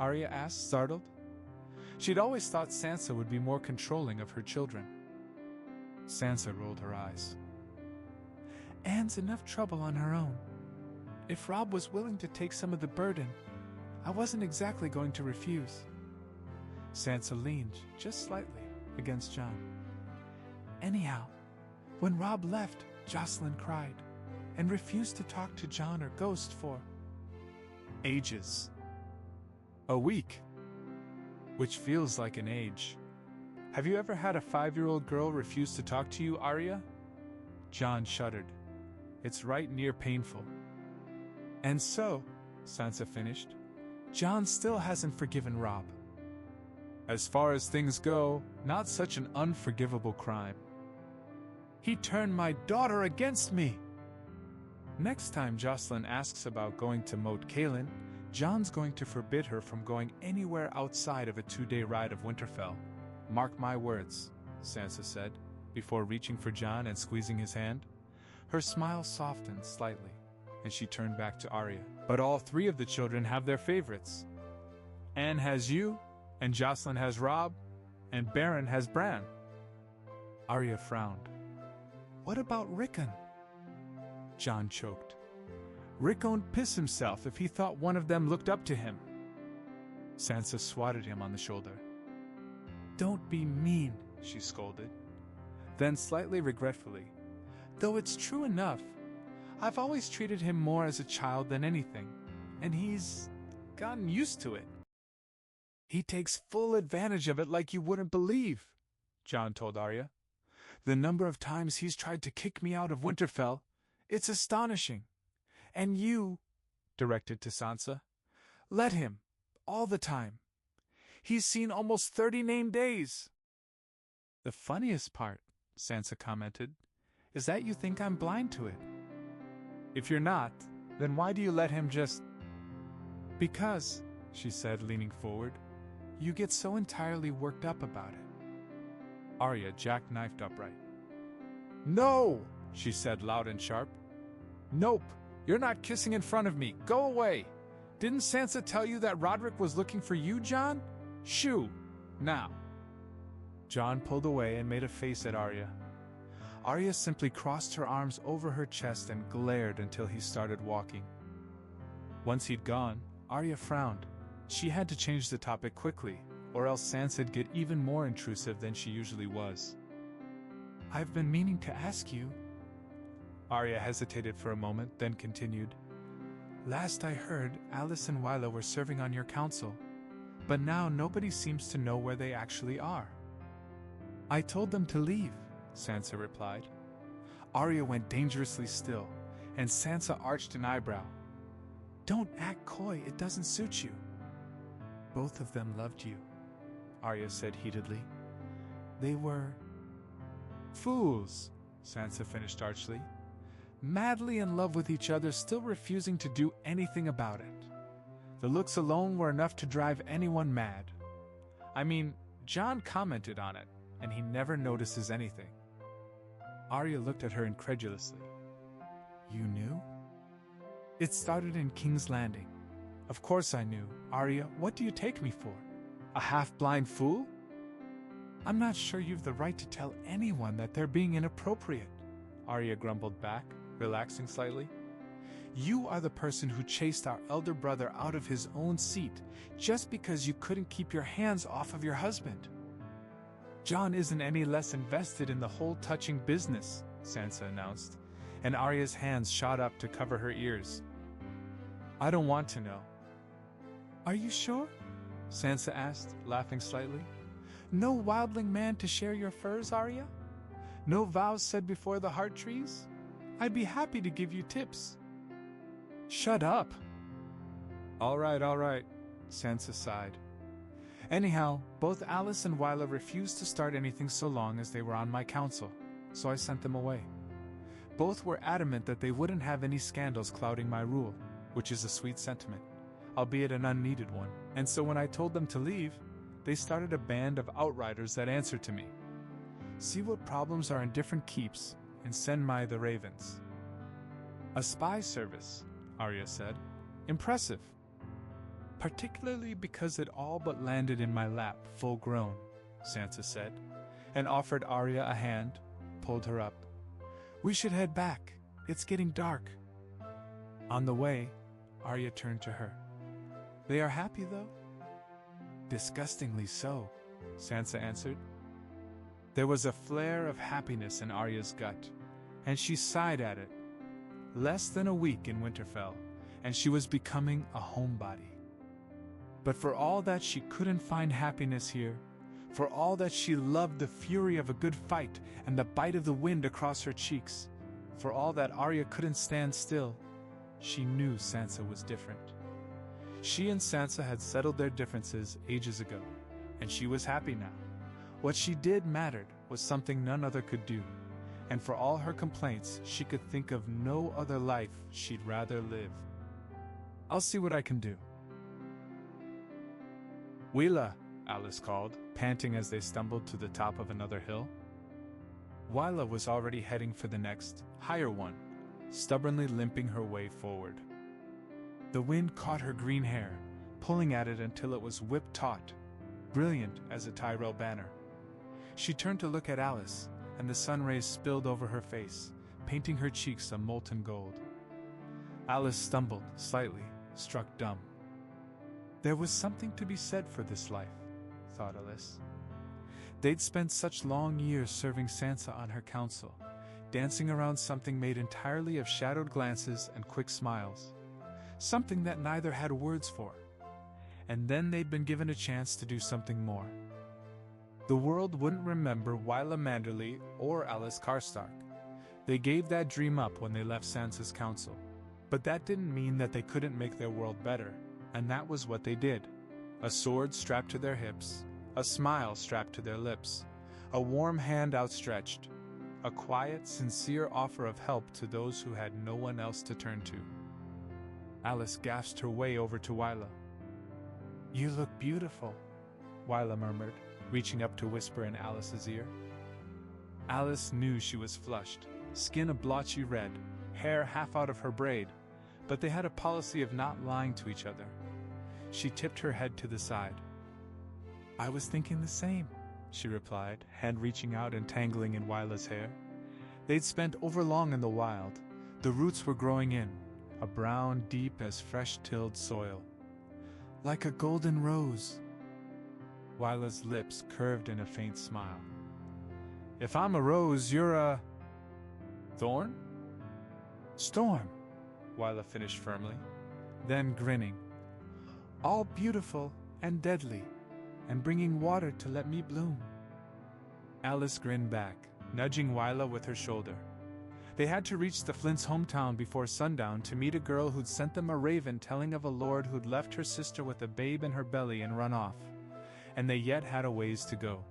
Arya asked, startled. She'd always thought Sansa would be more controlling of her children. Sansa rolled her eyes. "Anne's enough trouble on her own. If Robb was willing to take some of the burden, I wasn't exactly going to refuse." Sansa leaned, just slightly, against Jon. "Anyhow, when Robb left, Jocelyn cried, and refused to talk to Jon or Ghost for ages. A week. Which feels like an age. Have you ever had a 5-year-old girl refuse to talk to you, Arya?" Jon shuddered. "It's right near painful." "And so," Sansa finished, "Jon still hasn't forgiven Robb." "As far as things go, not such an unforgivable crime." "He turned my daughter against me!" "Next time Jocelyn asks about going to Moat Cailin, Jon's going to forbid her from going anywhere outside of a 2-day ride of Winterfell. Mark my words," Sansa said, before reaching for Jon and squeezing his hand. Her smile softened slightly, and she turned back to Arya. "But all 3 of the children have their favorites. Anne has you, and Jocelyn has Robb, and Baron has Bran." Arya frowned. "What about Rickon?" Jon choked. "Rickon piss himself if he thought one of them looked up to him." Sansa swatted him on the shoulder. "Don't be mean," she scolded. Then slightly regretfully, "Though it's true enough, I've always treated him more as a child than anything, and he's gotten used to it." "He takes full advantage of it like you wouldn't believe," Jon told Arya. "The number of times he's tried to kick me out of Winterfell, it's astonishing. And you," directed to Sansa, "let him, all the time. He's seen almost 30 named days." The funniest part, Sansa commented, is that you think I'm blind to it. If you're not, then why do you let him just... Because, she said, leaning forward, you get so entirely worked up about it. Arya jackknifed upright. No, she said loud and sharp. Nope, you're not kissing in front of me. Go away. Didn't Sansa tell you that Roderick was looking for you, Jon? Shoo, now. Jon pulled away and made a face at Arya. Arya simply crossed her arms over her chest and glared until he started walking. Once he'd gone, Arya frowned. She had to change the topic quickly, or else Sansa'd get even more intrusive than she usually was. I've been meaning to ask you. Arya hesitated for a moment, then continued. Last I heard, Alice and Wyla were serving on your council, but now nobody seems to know where they actually are. I told them to leave, Sansa replied. Arya went dangerously still, and Sansa arched an eyebrow. Don't act coy, it doesn't suit you. Both of them loved you, Arya said heatedly. They were... fools, Sansa finished archly. Madly in love with each other, still refusing to do anything about it. The looks alone were enough to drive anyone mad. I mean, Jon commented on it, and he never notices anything. Arya looked at her incredulously. You knew? It started in King's Landing. Of course I knew. Arya, what do you take me for? A half-blind fool? I'm not sure you've the right to tell anyone that they're being inappropriate, Arya grumbled back, relaxing slightly. You are the person who chased our elder brother out of his own seat just because you couldn't keep your hands off of your husband. Jon isn't any less invested in the whole touching business, Sansa announced, and Arya's hands shot up to cover her ears. I don't want to know. Are you sure? Sansa asked, laughing slightly. No wildling man to share your furs, Arya? No vows said before the heart trees? I'd be happy to give you tips. Shut up! All right, Sansa sighed. Anyhow, both Alice and Wyla refused to start anything so long as they were on my council, so I sent them away. Both were adamant that they wouldn't have any scandals clouding my rule, which is a sweet sentiment, albeit an unneeded one, and so when I told them to leave, they started a band of outriders that answered to me. See what problems are in different keeps, and send the ravens. A spy service, Arya said. Impressive. Particularly because it all but landed in my lap full grown, Sansa said, and offered Arya a hand, pulled her up. We should head back. It's getting dark. On the way, Arya turned to her. They are happy, though? Disgustingly so, Sansa answered. There was a flare of happiness in Arya's gut, and she sighed at it. Less than a week in Winterfell, and she was becoming a homebody. But for all that she couldn't find happiness here, for all that she loved the fury of a good fight and the bite of the wind across her cheeks, for all that Arya couldn't stand still, she knew Sansa was different. She and Sansa had settled their differences ages ago, and she was happy now. What she did mattered was something none other could do, and for all her complaints, she could think of no other life she'd rather live. I'll see what I can do. Wyla, Alice called, panting as they stumbled to the top of another hill. Wyla was already heading for the next, higher one, stubbornly limping her way forward. The wind caught her green hair, pulling at it until it was whip taut, brilliant as a Tyrell banner. She turned to look at Alice, and the sun rays spilled over her face, painting her cheeks a molten gold. Alice stumbled, slightly, struck dumb. There was something to be said for this life, thought Alice. They'd spent such long years serving Sansa on her council, dancing around something made entirely of shadowed glances and quick smiles, something that neither had words for. And then they'd been given a chance to do something more. The world wouldn't remember Wyla Manderly or Alice Karstark. They gave that dream up when they left Sansa's council. But that didn't mean that they couldn't make their world better, and that was what they did. A sword strapped to their hips, a smile strapped to their lips, a warm hand outstretched, a quiet, sincere offer of help to those who had no one else to turn to. Alice gasped her way over to Wyla. "You look beautiful," Wyla murmured, reaching up to whisper in Alice's ear. Alice knew she was flushed, skin a blotchy red, hair half out of her braid, but they had a policy of not lying to each other. She tipped her head to the side. "I was thinking the same," she replied, hand reaching out and tangling in Wyla's hair. They'd spent overlong in the wild. The roots were growing in, a brown deep as fresh-tilled soil. "Like a golden rose." Wyla's lips curved in a faint smile. "If I'm a rose, you're a... thorn?" "Storm," Wyla finished firmly. Then grinning, "All beautiful and deadly, and bringing water to let me bloom." Alice grinned back, nudging Wyla with her shoulder. They had to reach the Flints' hometown before sundown to meet a girl who'd sent them a raven telling of a lord who'd left her sister with a babe in her belly and run off, and they yet had a ways to go.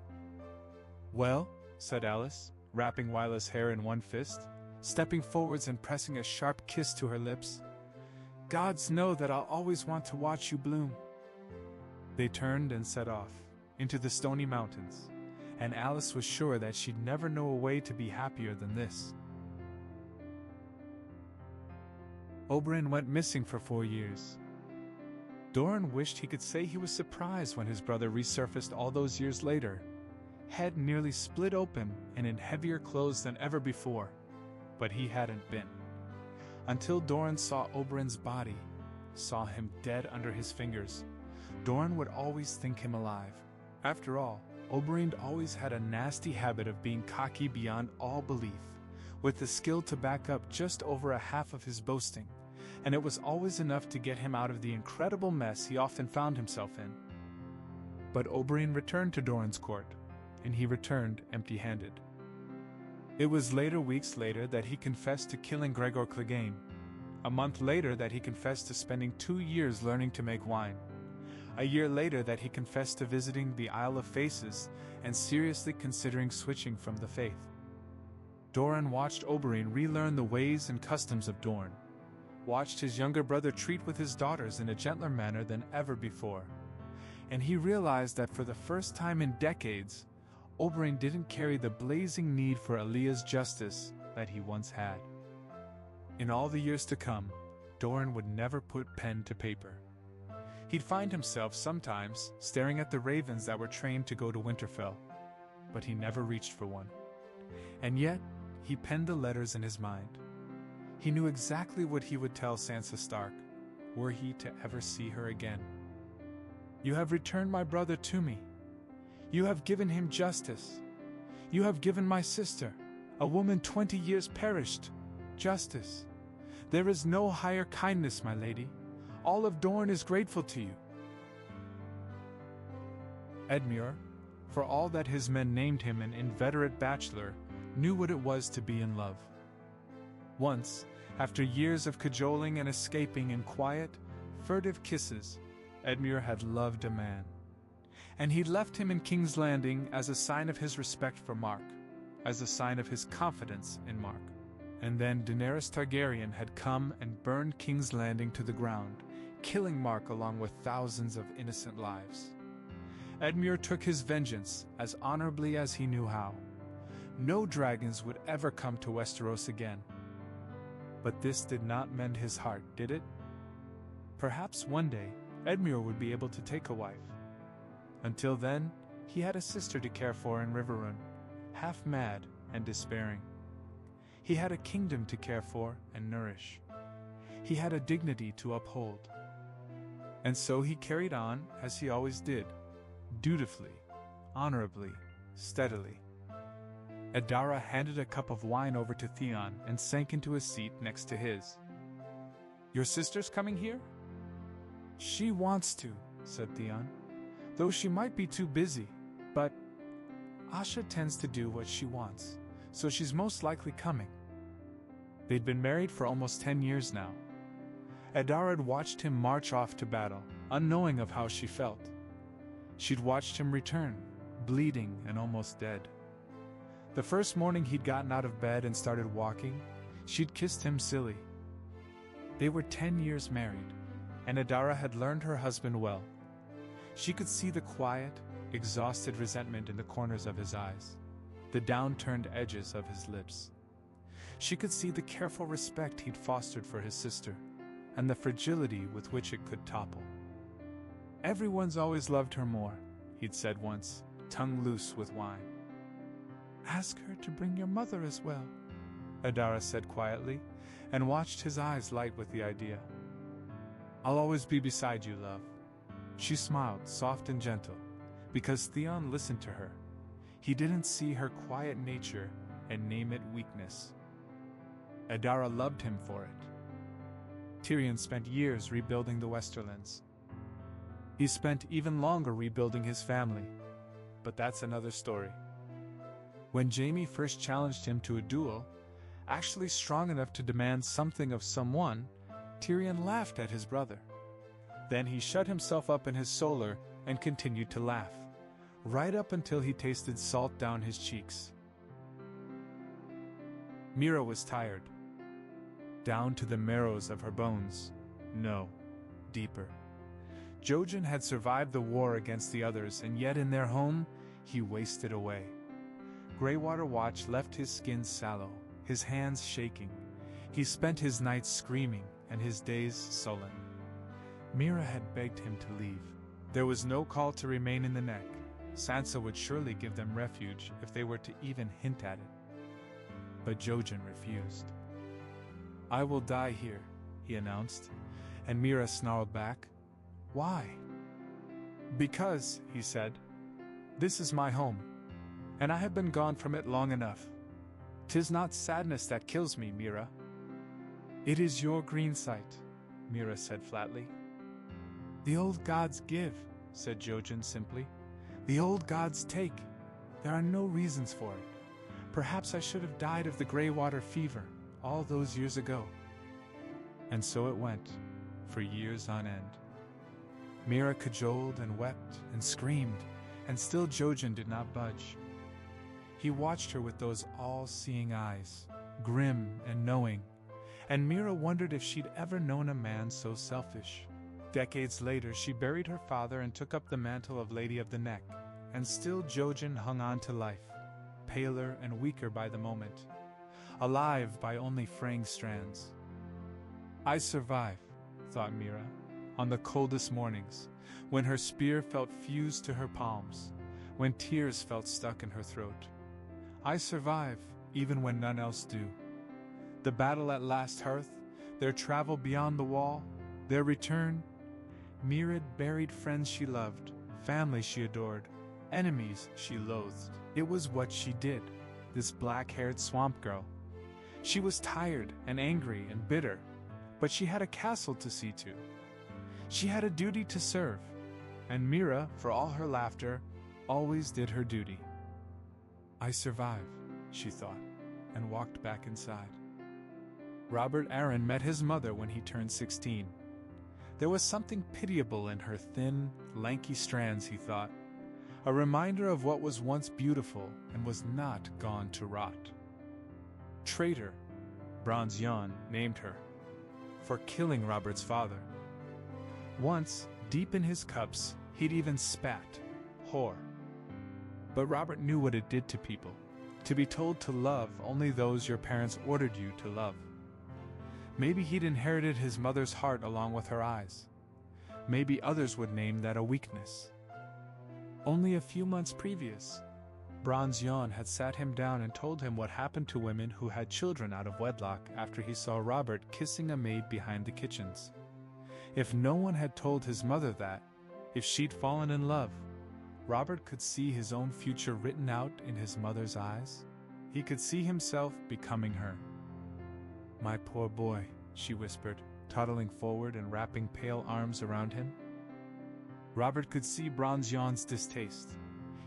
"Well," said Alice, wrapping Wyla's hair in one fist, stepping forwards and pressing a sharp kiss to her lips, "gods know that I'll always want to watch you bloom." They turned and set off, into the Stony Mountains, and Alice was sure that she'd never know a way to be happier than this. Oberyn went missing for 4 years. Doran wished he could say he was surprised when his brother resurfaced all those years later, head nearly split open and in heavier clothes than ever before, but he hadn't been. Until Doran saw Oberyn's body, saw him dead under his fingers, Doran would always think him alive. After all, Oberyn always had a nasty habit of being cocky beyond all belief, with the skill to back up just over a half of his boasting, and it was always enough to get him out of the incredible mess he often found himself in. But Oberyn returned to Doran's court, and he returned empty-handed. It was weeks later that he confessed to killing Gregor Clegane, a month later that he confessed to spending 2 years learning to make wine, a year later that he confessed to visiting the Isle of Faces and seriously considering switching from the faith. Doran watched Oberyn relearn the ways and customs of Dorne, watched his younger brother treat with his daughters in a gentler manner than ever before, and he realized that for the first time in decades, Oberyn didn't carry the blazing need for Aaliyah's justice that he once had. In all the years to come, Doran would never put pen to paper. He'd find himself sometimes staring at the ravens that were trained to go to Winterfell, but he never reached for one. And yet, he penned the letters in his mind. He knew exactly what he would tell Sansa Stark, were he to ever see her again. "You have returned my brother to me. You have given him justice. You have given my sister, a woman 20 years perished, justice. There is no higher kindness, my lady. All of Dorne is grateful to you." Edmure, for all that his men named him an inveterate bachelor, knew what it was to be in love. Once, after years of cajoling and escaping in quiet, furtive kisses, Edmure had loved a man. And he'd left him in King's Landing as a sign of his respect for Mark, as a sign of his confidence in Mark. And then Daenerys Targaryen had come and burned King's Landing to the ground, killing Mark along with thousands of innocent lives. Edmure took his vengeance as honorably as he knew how. No dragons would ever come to Westeros again. But this did not mend his heart, did it? Perhaps one day, Edmure would be able to take a wife. Until then, he had a sister to care for in Riverrun, half mad and despairing. He had a kingdom to care for and nourish. He had a dignity to uphold. And so he carried on as he always did, dutifully, honorably, steadily. Adara handed a cup of wine over to Theon and sank into a seat next to his. "Your sister's coming here?" "She wants to," said Theon, "though she might be too busy, but Asha tends to do what she wants, so she's most likely coming." They'd been married for almost 10 years now. Adara had watched him march off to battle, unknowing of how she felt. She'd watched him return, bleeding and almost dead. The first morning he'd gotten out of bed and started walking, she'd kissed him silly. They were 10 years married, and Adara had learned her husband well. She could see the quiet, exhausted resentment in the corners of his eyes, the downturned edges of his lips. She could see the careful respect he'd fostered for his sister, and the fragility with which it could topple. "Everyone's always loved her more," he'd said once, tongue loose with wine. "Ask her to bring your mother as well," Adara said quietly, and watched his eyes light with the idea. "I'll always be beside you, love." She smiled, soft and gentle, because Theon listened to her. He didn't see her quiet nature and name it weakness. Adara loved him for it. Tyrion spent years rebuilding the Westerlands. He spent even longer rebuilding his family, but that's another story. When Jaime first challenged him to a duel, actually strong enough to demand something of someone, Tyrion laughed at his brother. Then he shut himself up in his solar and continued to laugh, right up until he tasted salt down his cheeks. Mira was tired. Down to the marrows of her bones. No, deeper. Jojen had survived the war against the others, and yet in their home, he wasted away. Greywater Watch left his skin sallow, his hands shaking. He spent his nights screaming and his days sullen. Mira had begged him to leave. There was no call to remain in the Neck. Sansa would surely give them refuge if they were to even hint at it. But Jojen refused. "I will die here," he announced, and Mira snarled back. "Why?" "Because," he said, "this is my home, and I have been gone from it long enough. 'Tis not sadness that kills me, Mira." "It is your green sight," Mira said flatly. "The old gods give," said Jojen simply. "The old gods take. There are no reasons for it. Perhaps I should have died of the Greywater fever all those years ago." And so it went, for years on end. Mira cajoled and wept and screamed, and still Jojen did not budge. He watched her with those all-seeing eyes, grim and knowing, and Mira wondered if she'd ever known a man so selfish. Decades later, she buried her father and took up the mantle of Lady of the Neck, and still Jojen hung on to life, paler and weaker by the moment, alive by only fraying strands. "I survive," thought Mira, on the coldest mornings, when her spear felt fused to her palms, when tears felt stuck in her throat. "I survive, even when none else do." The battle at Last Hearth, their travel beyond the wall, their return. Mira buried friends she loved, family she adored, enemies she loathed. It was what she did, this black-haired swamp girl. She was tired and angry and bitter, but she had a castle to see to. She had a duty to serve, and Mira, for all her laughter, always did her duty. "I survive," she thought, and walked back inside. Robert Arryn met his mother when he turned 16. There was something pitiable in her thin, lanky strands, he thought, a reminder of what was once beautiful and was not gone to rot. Traitor, Bronze Yon named her, for killing Robert's father. Once, deep in his cups, he'd even spat, whore. But Robert knew what it did to people, to be told to love only those your parents ordered you to love. Maybe he'd inherited his mother's heart along with her eyes. Maybe others would name that a weakness. Only a few months previous, Bronze Yon had sat him down and told him what happened to women who had children out of wedlock after he saw Robert kissing a maid behind the kitchens. If no one had told his mother that, if she'd fallen in love, Robert could see his own future written out in his mother's eyes. He could see himself becoming her. "My poor boy," she whispered, toddling forward and wrapping pale arms around him. Robert could see Bronze Yon's distaste.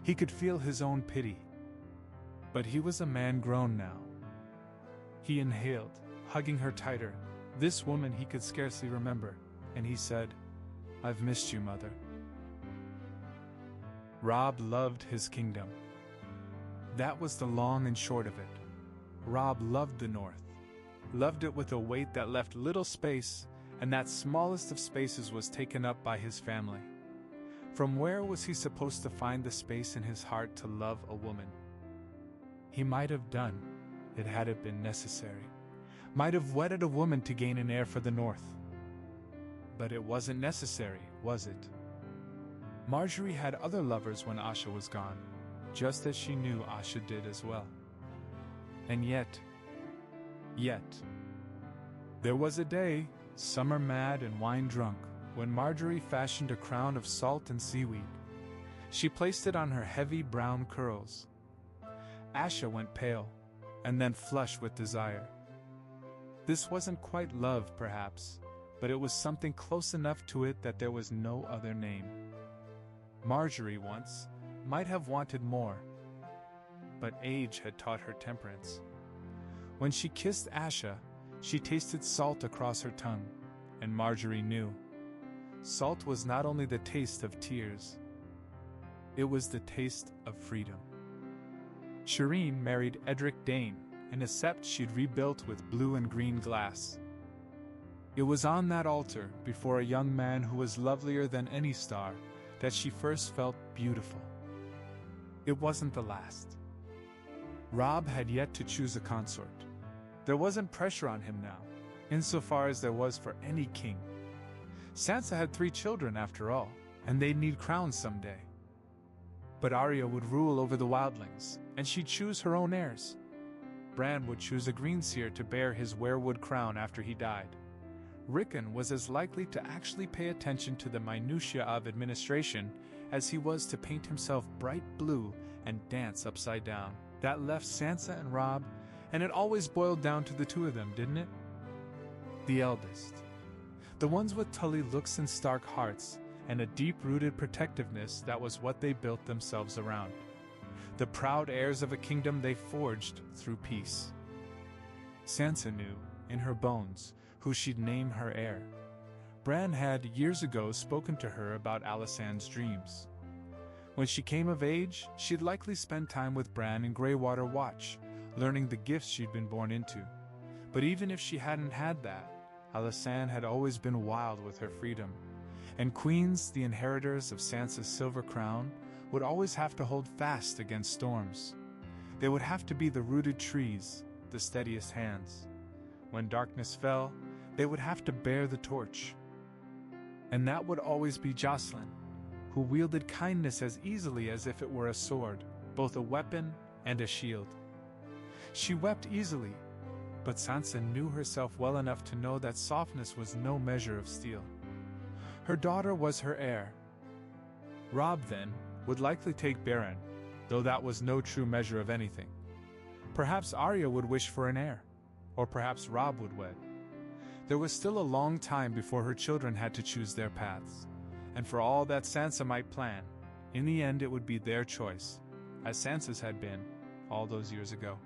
He could feel his own pity. But he was a man grown now. He inhaled, hugging her tighter, this woman he could scarcely remember, and he said, "I've missed you, Mother." Robb loved his kingdom. That was the long and short of it. Robb loved the North. Loved it with a weight that left little space, and that smallest of spaces was taken up by his family. From where was he supposed to find the space in his heart to love a woman? He might have done it had it been necessary. Might have wedded a woman to gain an heir for the North. But it wasn't necessary, was it? Marjorie had other lovers when Asha was gone, just as she knew Asha did as well. And yet, there was a day, summer mad and wine drunk, when Marjorie fashioned a crown of salt and seaweed. She placed it on her heavy brown curls. Asha went pale, and then flushed with desire. This wasn't quite love, perhaps, but it was something close enough to it that there was no other name. Marjorie once might have wanted more, but age had taught her temperance. When she kissed Asha, she tasted salt across her tongue, and Marjorie knew. Salt was not only the taste of tears, it was the taste of freedom. Shireen married Edric Dane, in a sept she'd rebuilt with blue and green glass. It was on that altar, before a young man who was lovelier than any star, that she first felt beautiful. It wasn't the last. Robb had yet to choose a consort. There wasn't pressure on him now, insofar as there was for any king. Sansa had 3 children after all, and they'd need crowns someday. But Arya would rule over the wildlings, and she'd choose her own heirs. Bran would choose a greenseer to bear his weirwood crown after he died. Rickon was as likely to actually pay attention to the minutiae of administration as he was to paint himself bright blue and dance upside down. That left Sansa and Robb, and it always boiled down to the 2 of them, didn't it? The eldest. The ones with Tully looks and Stark hearts, and a deep-rooted protectiveness that was what they built themselves around. The proud heirs of a kingdom they forged through peace. Sansa knew, in her bones, who she'd name her heir. Bran had, years ago, spoken to her about Alysanne's dreams. When she came of age, she'd likely spend time with Bran in Greywater Watch, learning the gifts she'd been born into. But even if she hadn't had that, Alysanne had always been wild with her freedom, and queens, the inheritors of Sansa's silver crown, would always have to hold fast against storms. They would have to be the rooted trees, the steadiest hands. When darkness fell, they would have to bear the torch. And that would always be Jocelyn, who wielded kindness as easily as if it were a sword, both a weapon and a shield. She wept easily, but Sansa knew herself well enough to know that softness was no measure of steel. Her daughter was her heir. Robb, then, would likely take Beren, though that was no true measure of anything. Perhaps Arya would wish for an heir, or perhaps Robb would wed. There was still a long time before her children had to choose their paths, and for all that Sansa might plan, in the end it would be their choice, as Sansa's had been, all those years ago.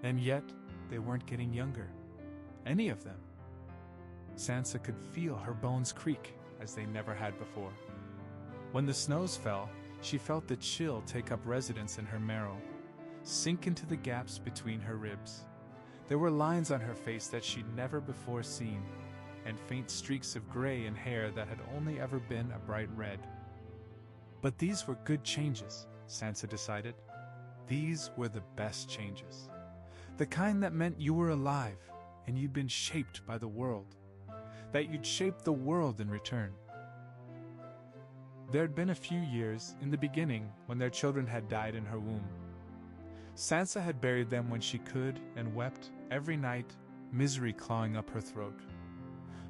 And yet, they weren't getting younger. Any of them. Sansa could feel her bones creak as they never had before. When the snows fell, she felt the chill take up residence in her marrow, sink into the gaps between her ribs. There were lines on her face that she'd never before seen, and faint streaks of gray in hair that had only ever been a bright red. But these were good changes, Sansa decided. These were the best changes. The kind that meant you were alive, and you'd been shaped by the world. That you'd shaped the world in return. There'd been a few years, in the beginning, when their children had died in her womb. Sansa had buried them when she could, and wept, every night, misery clawing up her throat.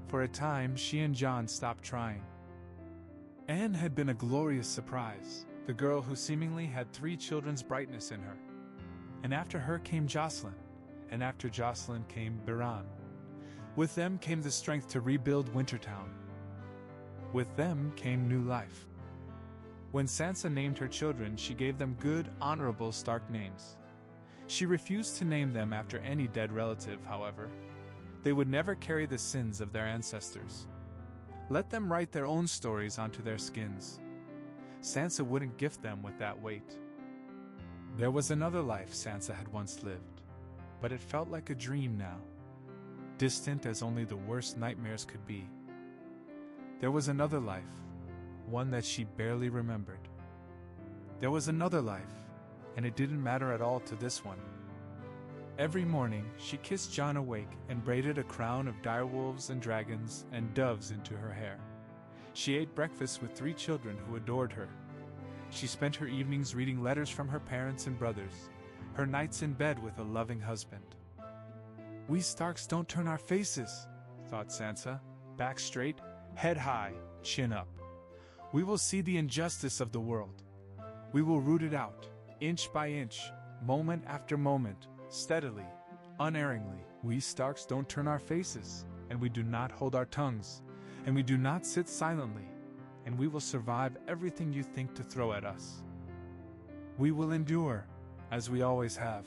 For a time, she and Jon stopped trying. Anne had been a glorious surprise, the girl who seemingly had 3 children's brightness in her. And after her came Jocelyn, and after Jocelyn came Beren. With them came the strength to rebuild Wintertown. With them came new life. When Sansa named her children, she gave them good, honorable Stark names. She refused to name them after any dead relative, however. They would never carry the sins of their ancestors. Let them write their own stories onto their skins. Sansa wouldn't gift them with that weight. There was another life Sansa had once lived, but it felt like a dream now, distant as only the worst nightmares could be. There was another life, one that she barely remembered. There was another life, and it didn't matter at all to this one. Every morning, she kissed Jon awake and braided a crown of direwolves and dragons and doves into her hair. She ate breakfast with 3 children who adored her. She spent her evenings reading letters from her parents and brothers, her nights in bed with a loving husband. "We Starks don't turn our faces," thought Sansa, back straight, head high, chin up. "We will see the injustice of the world. We will root it out, inch by inch, moment after moment, steadily, unerringly. We Starks don't turn our faces, and we do not hold our tongues, and we do not sit silently, and we will survive everything you think to throw at us. We will endure, as we always have."